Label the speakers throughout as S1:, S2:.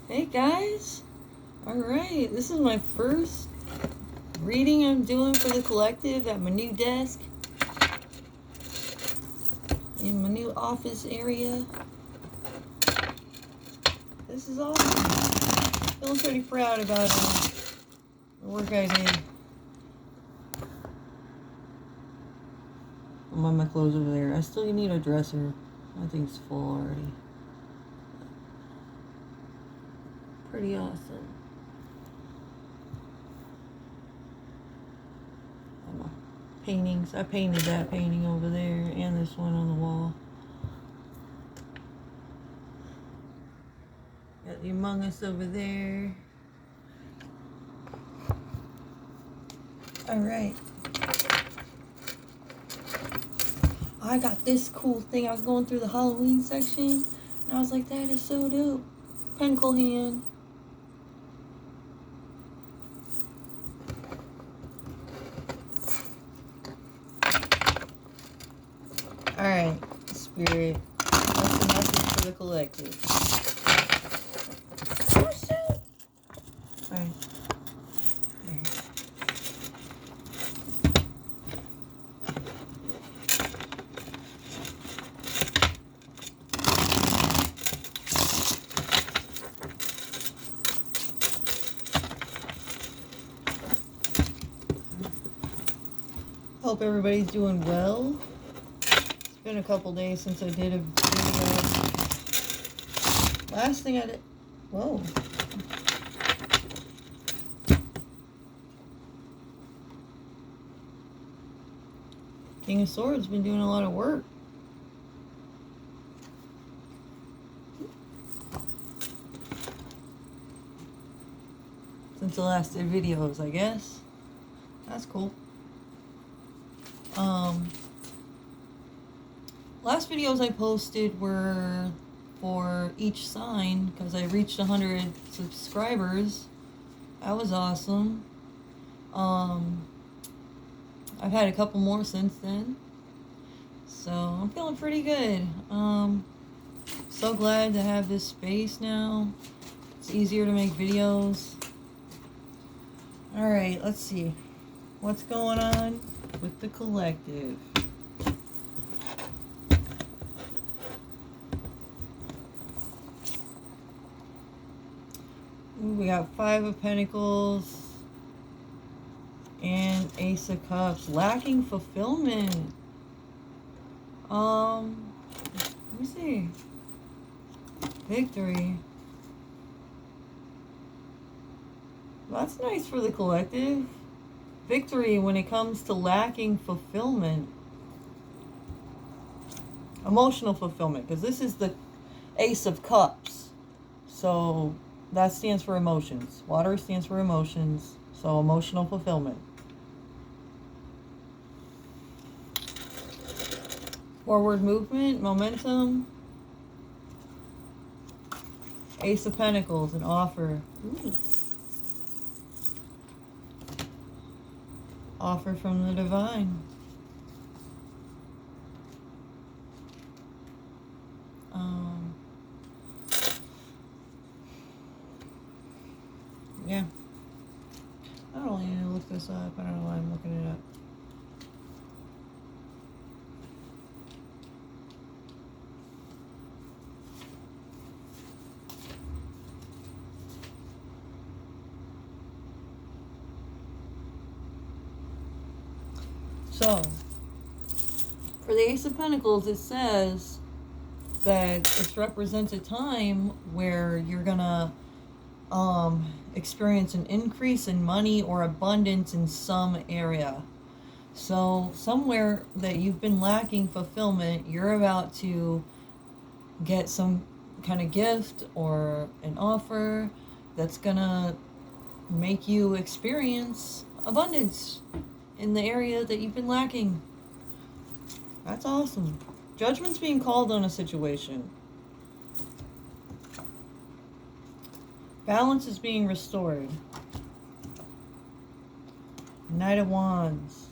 S1: Hey guys! Alright, this is my first reading I'm doing for the collective at my new desk in my new office area. This is awesome. Feeling pretty proud about the work I did. I'm on my clothes over there. I still need a dresser. I think it's full already. Pretty awesome. Paintings. I painted that painting over there and this one on the wall. Got the Among Us over there. Alright. I got this cool thing. I was going through the Halloween section and I was like, that is so dope. Pentacle hand. Alright, Spirit. What's the message for the collective? Alright. Hope everybody's doing well. It's been a couple days since I did a video. Last thing I did... Whoa. King of Swords been doing a lot of work. Since the last did videos, I guess. That's cool. Last videos I posted were for each sign because I reached 100 subscribers. That was awesome. I've had a couple more since then, so I'm feeling pretty good. So glad to have this space now. It's easier to make videos. Alright, let's see what's going on with the collective. Ooh, we got 5 of Pentacles and Ace of Cups. Lacking fulfillment. Let me see. Victory. Well, that's nice for the collective. Victory when it comes to lacking fulfillment. Emotional fulfillment, because this is the Ace of Cups. So that stands for emotions. Water stands for emotions. So emotional fulfillment. Forward movement, momentum. Ace of Pentacles, an offer. Ooh. Offer from the divine. Yeah. I don't need to look this up. I don't know why I'm looking it up. So, for the Ace of Pentacles, it says that it represents a time where you're gonna experience an increase in money or abundance in some area. So somewhere that you've been lacking fulfillment, you're about to get some kind of gift or an offer that's gonna make you experience abundance in the area that you've been lacking. That's awesome. Judgment's being called on a situation. Balance is being restored. Knight of Wands.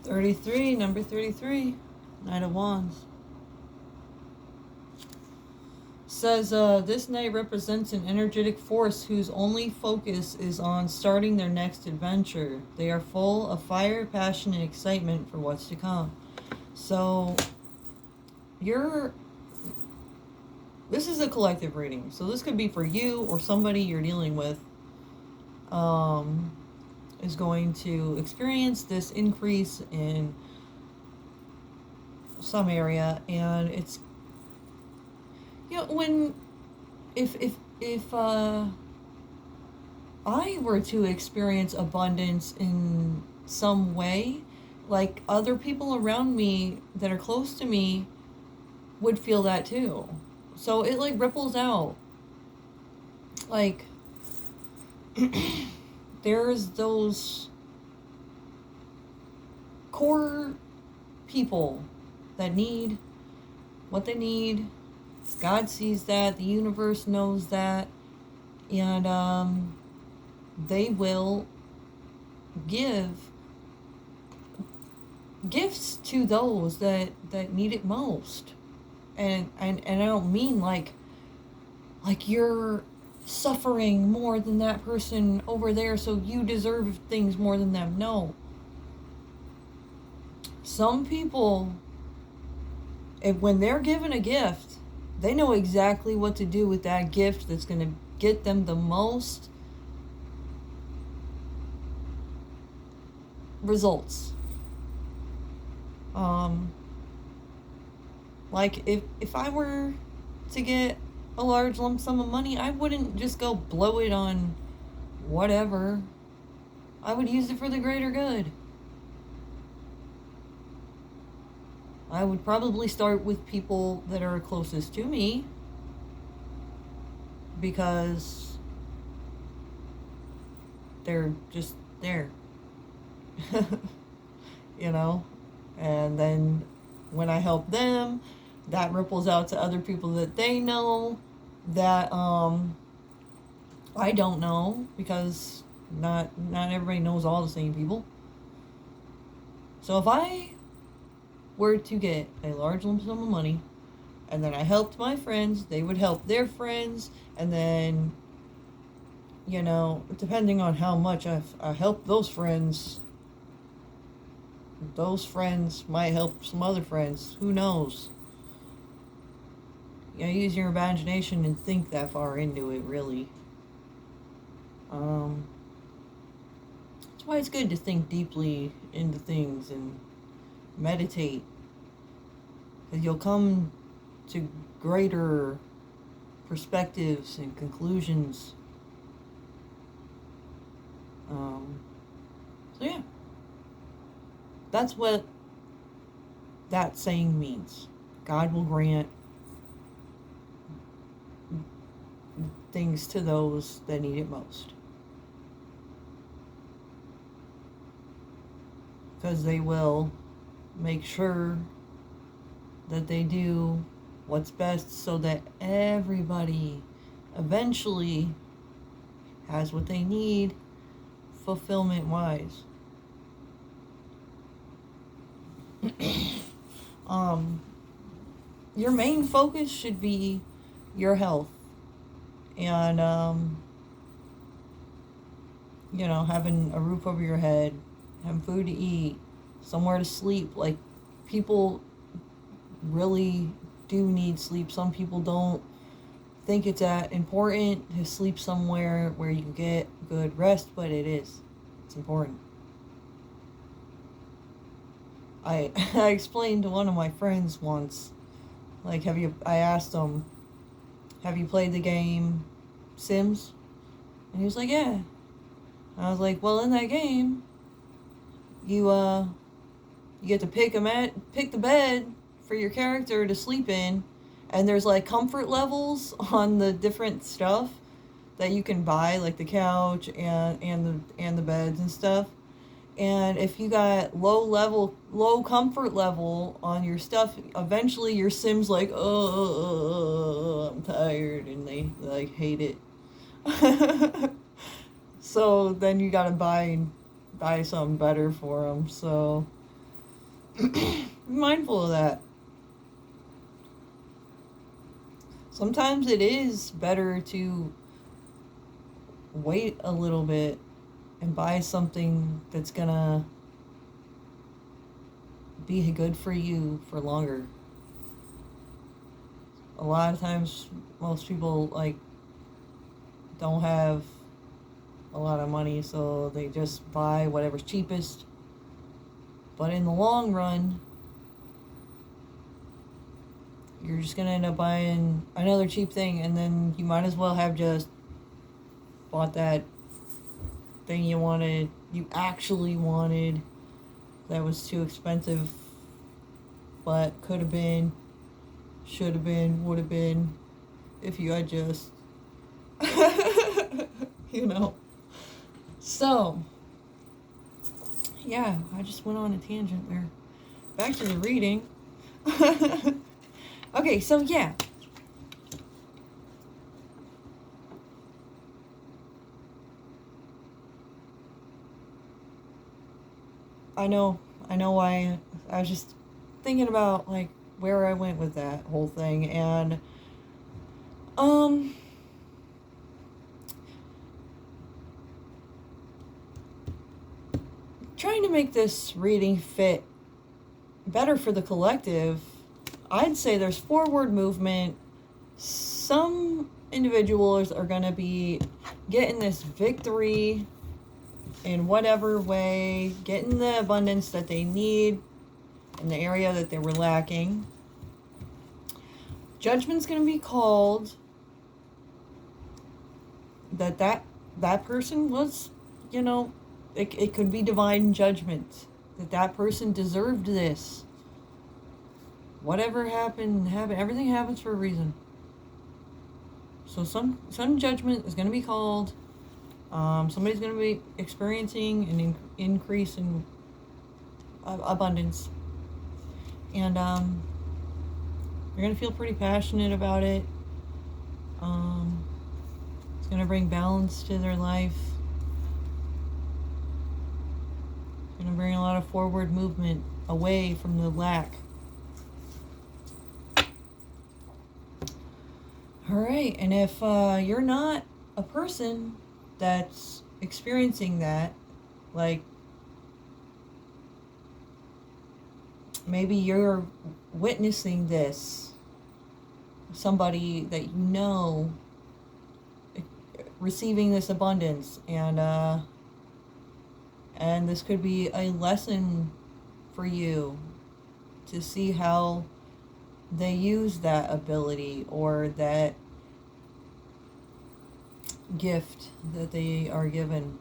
S1: 33, number 33, Knight of Wands. Says, this knight represents an energetic force whose only focus is on starting their next adventure. They are full of fire, passion, and excitement for what's to come. So, this is a collective reading. So this could be for you or somebody you're dealing with, is going to experience this increase in some area, and it's, if I were to experience abundance in some way, like, other people around me that are close to me would feel that too. So it, like, ripples out. Like, there's those core people that need what they need. God sees that, the universe knows that, and they will give gifts to those that need it most. And I don't mean like you're suffering more than that person over there, so you deserve things more than them. No. Some people, when they're given a gift, they know exactly what to do with that gift that's going to get them the most results. Like, if I were to get a large lump sum of money, I wouldn't just go blow it on whatever. I would use it for the greater good. I would probably start with people that are closest to me, because they're just there. And then when I help them, that ripples out to other people that they know that I don't know, because not everybody knows all the same people. So if I were to get a large lump sum of money, and then I helped my friends, they would help their friends, and then, depending on how much I helped those friends might help some other friends. Who knows? Use your imagination and think that far into it, really. That's why it's good to think deeply into things and meditate. Because you'll come to greater perspectives and conclusions. So yeah. That's what that saying means. God will grant things to those that need it most. Because they will make sure that they do what's best so that everybody eventually has what they need, fulfillment-wise. Your main focus should be your health, and having a roof over your head, having food to eat, somewhere to sleep. Like, people really do need sleep. Some people don't think it's that important to sleep somewhere where you can get good rest, but it is. It's important. I explained to one of my friends once, like, I asked him, have you played the game Sims? And he was like, yeah. I was like, well, in that game, you get to pick the bed for your character to sleep in, and there's like comfort levels on the different stuff that you can buy, like the couch and the beds and stuff. And if you got low comfort level on your stuff, eventually your Sim's like, oh, I'm tired, and they like hate it. So then you gotta buy something better for them. So Be mindful of that. Sometimes it is better to wait a little bit and buy something that's gonna be good for you for longer. A lot of times, most people like don't have a lot of money, so they just buy whatever's cheapest. But in the long run, you're just gonna end up buying another cheap thing, and then you might as well have just bought that thing you actually wanted, that was too expensive, but could have been, should have been, would have been, if you had just, you know. So, yeah, I just went on a tangent there. Back to the reading. Okay, so yeah. I know why. I was just thinking about, like, where I went with that whole thing, and, trying to make this reading fit better for the collective, I'd say there's forward movement. Some individuals are going to be getting this victory in whatever way, getting the abundance that they need in the area that they were lacking. Judgment's going to be called that person was, you know, it could be divine judgment, that person deserved this. Whatever happened, everything happens for a reason. So some judgment is going to be called. Somebody's going to be experiencing an increase in abundance. And you're going to feel pretty passionate about it. It's going to bring balance to their life. It's going to bring a lot of forward movement away from the lack. All right, and if you're not a person that's experiencing that, like, maybe you're witnessing this, somebody that you know receiving this abundance, and this could be a lesson for you to see how they use that ability or that gift that they are given.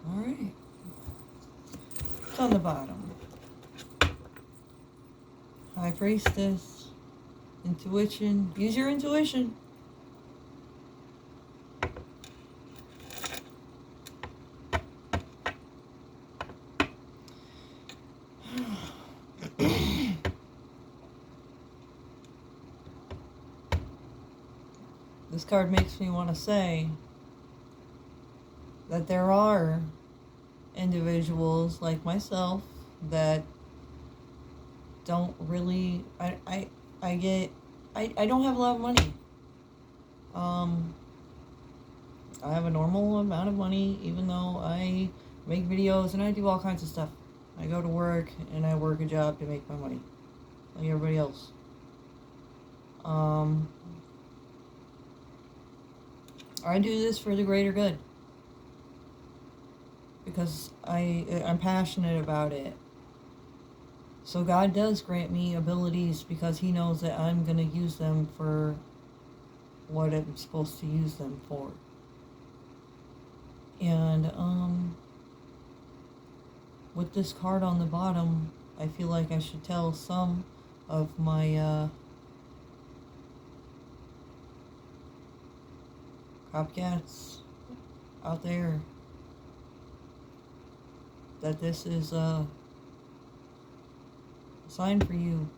S1: All right. It's on the bottom. High Priestess, intuition. Use your intuition. This card makes me want to say that there are individuals like myself that don't really, I don't have a lot of money. I have a normal amount of money, even though I make videos and I do all kinds of stuff. I go to work and I work a job to make my money, like everybody else. I do this for the greater good because I'm passionate about it. So God does grant me abilities because He knows that I'm going to use them for what I'm supposed to use them for. And with this card on the bottom, I feel like I should tell some of my copycats out there that this is a sign for you.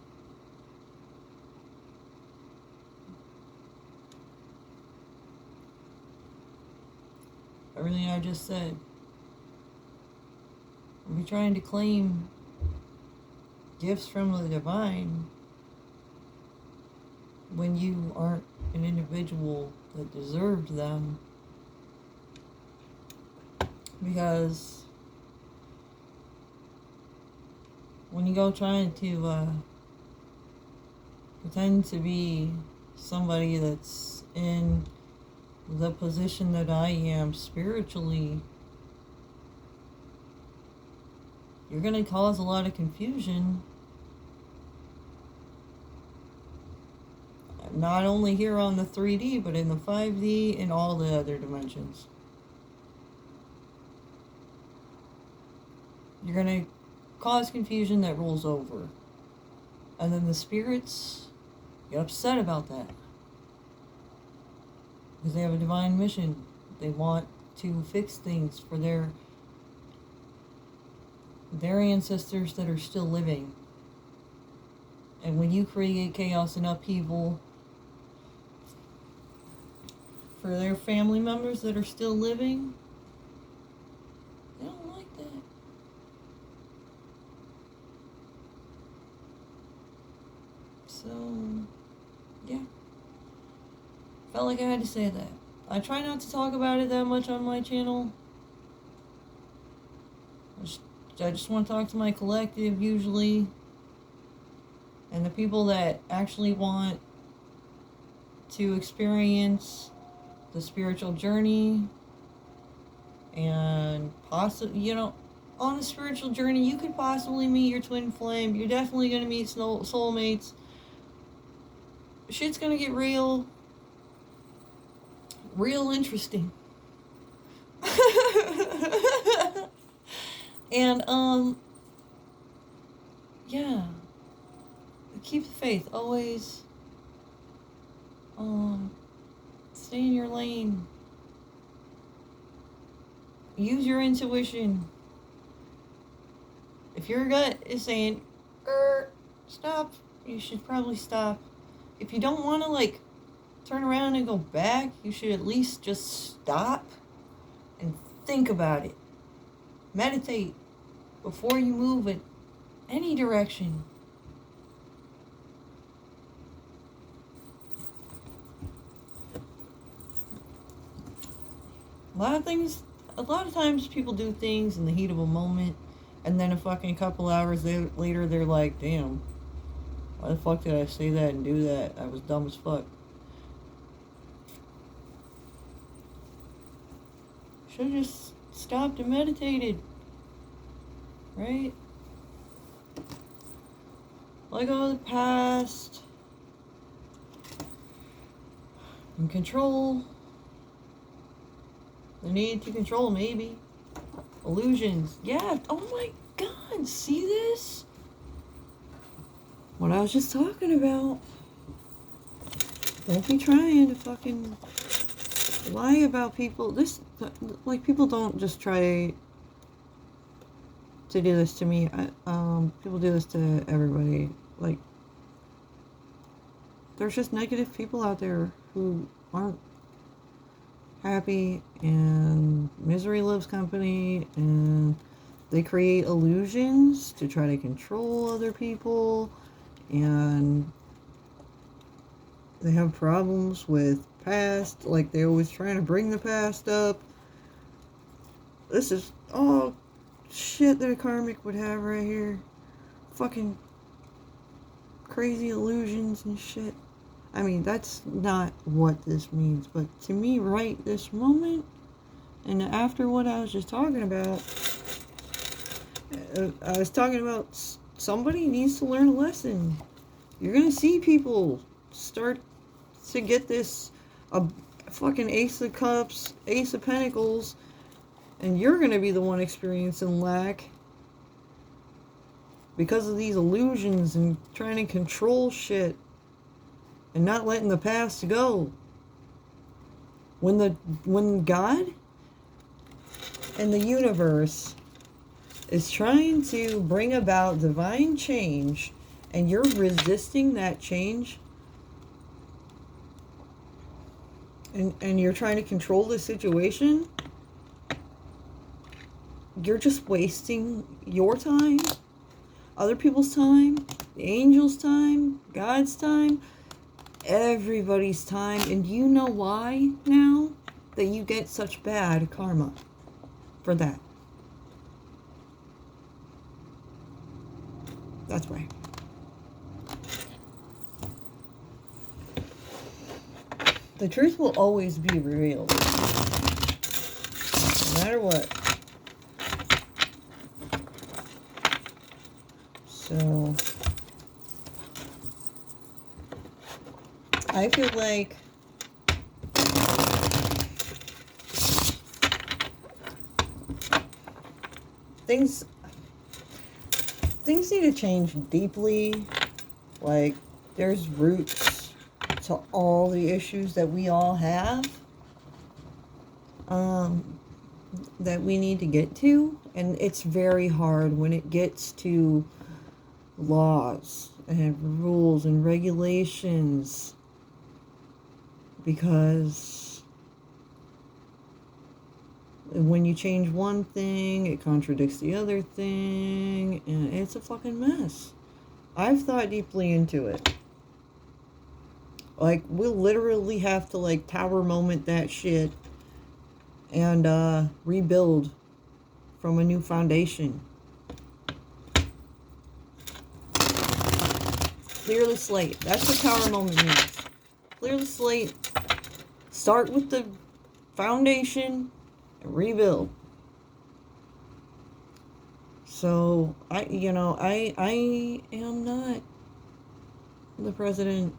S1: Everything I just said If you're trying to claim gifts from the divine when you aren't an individual that deserved them, because when you go trying to pretend to be somebody that's in the position that I am spiritually, you're going to cause a lot of confusion. Not only here on the 3D, but in the 5D and all the other dimensions. You're going to cause confusion that rolls over. And then the spirits get upset about that. Because they have a divine mission. They want to fix things for their ancestors that are still living. And when you create chaos and upheaval for their family members that are still living, they don't like that. So, yeah. Felt like I had to say that. I try not to talk about it that much on my channel. I just want to talk to my collective usually. And the people that actually want to experience the spiritual journey. And possibly, on a spiritual journey, you could possibly meet your twin flame. You're definitely going to meet soulmates. Shit's going to get real interesting. And, yeah. Keep the faith. Always, stay in your lane. Use your intuition. If your gut is saying, stop, you should probably stop. If you don't want to, turn around and go back, you should at least just stop and think about it. Meditate before you move in any direction. A lot of times people do things in the heat of a moment, and then a fucking couple hours later they're like, damn, why the fuck did I say that and do that? I was dumb as fuck. Should've just stopped and meditated. Right? Let go of the past. And control. The need to control, maybe. Illusions. Yeah. Oh my god. See this? What I was just talking about. Don't be trying to fucking lie about people. People don't just try to do this to me. People do this to everybody. There's just negative people out there who aren't happy, and misery loves company, and they create illusions to try to control other people, and they have problems with past, they're always trying to bring the past up. This is all shit that a karmic would have right here. Fucking crazy illusions and shit. I mean, that's not what this means, but to me, right this moment, and after what I was just talking about, I was talking about somebody needs to learn a lesson. You're gonna see people start to get this fucking Ace of Cups, Ace of Pentacles, and you're gonna be the one experiencing lack because of these illusions and trying to control shit. And not letting the past go. When God and the universe is trying to bring about divine change, and you're resisting that change, and you're trying to control the situation, you're just wasting your time, other people's time, the angels' time, God's time, everybody's time. And you know why now that you get such bad karma for that? That's why. The truth will always be revealed, no matter what. So, I feel like things need to change deeply. Like, there's roots to all the issues that we all have, that we need to get to. And it's very hard when it gets to laws and rules and regulations, because when you change one thing, it contradicts the other thing, and it's a fucking mess. I've thought deeply into it. Like, we'll literally have to, like, tower moment that shit and rebuild from a new foundation. Clear the slate. That's what tower moment means. Clear the slate. Start with the foundation and rebuild. So, I am not the president.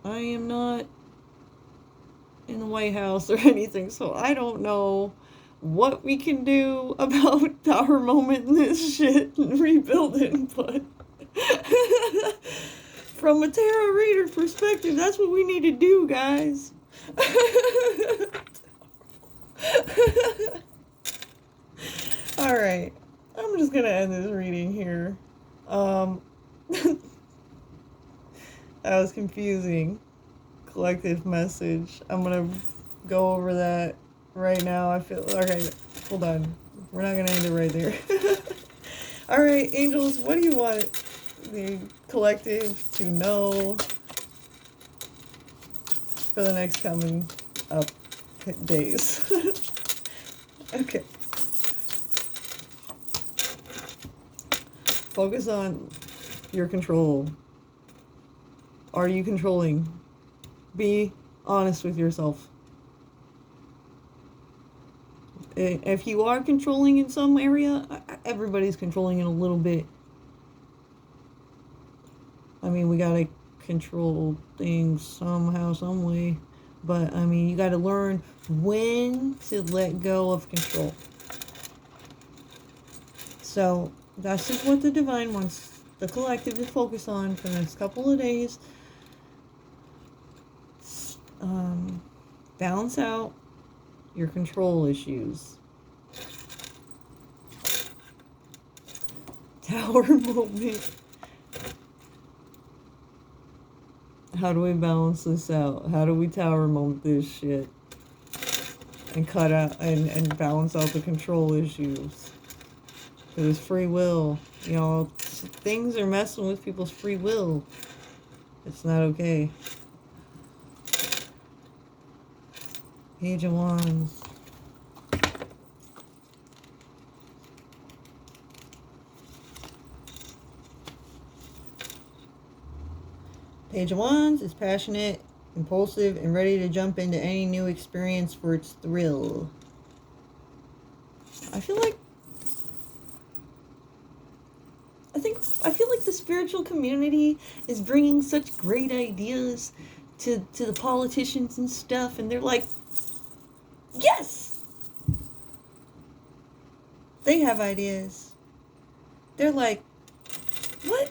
S1: I am not in the White House or anything, so I don't know what we can do about tower moment and this shit and rebuilding, but from a tarot reader perspective, that's what we need to do, guys. Alright, I'm just gonna end this reading here. That was confusing. Collective message. I'm gonna go over that right now. I feel okay. Hold on. We're not gonna end it right there. All right, angels. What do you want the collective to know for the next coming up days? Okay. Focus on your control. Are you controlling? Be honest with yourself. If you are controlling in some area, everybody's controlling in a little bit. I mean, we gotta control things somehow, some way. But, I mean, you gotta learn when to let go of control. So, that's just what the divine wants the collective to focus on for the next couple of days. Balance out your control issues. Tower moment. How do we balance this out? How do we tower moment this shit? And cut out and balance out the control issues. Because it's free will. You know, things are messing with people's free will. It's not okay. Page of Wands. Page of Wands is passionate, impulsive, and ready to jump into any new experience for its thrill. I feel like the spiritual community is bringing such great ideas to the politicians and stuff, and they're like, yes! They have ideas. They're like, what?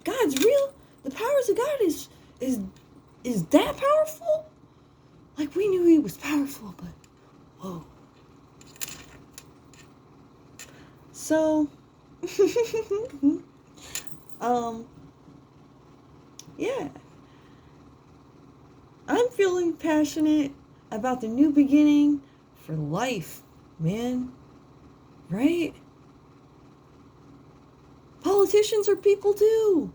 S1: God's real? The powers of God is that powerful? Like, we knew he was powerful, but whoa. So, yeah. I'm feeling passionate about the new beginning for life, man. Right? Politicians are people too.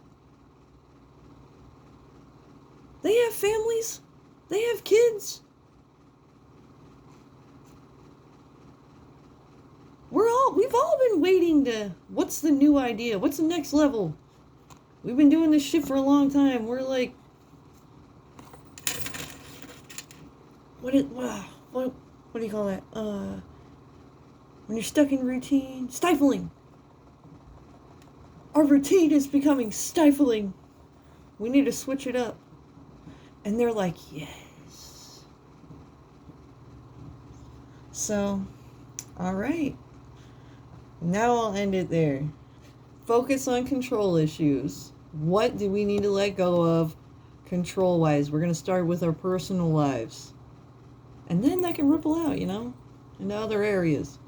S1: They have families. They have kids. We've all been waiting to, what's the new idea? What's the next level? We've been doing this shit for a long time. We're like, what do you call that? When you're stuck in routine, stifling. Our routine is becoming stifling. We need to switch it up. And they're like, yes. So, all right. Now I'll end it there. Focus on control issues. What do we need to let go of control-wise? We're going to start with our personal lives. And then that can ripple out, into other areas.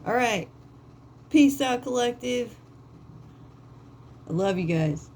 S1: All right. Peace out, collective. I love you guys.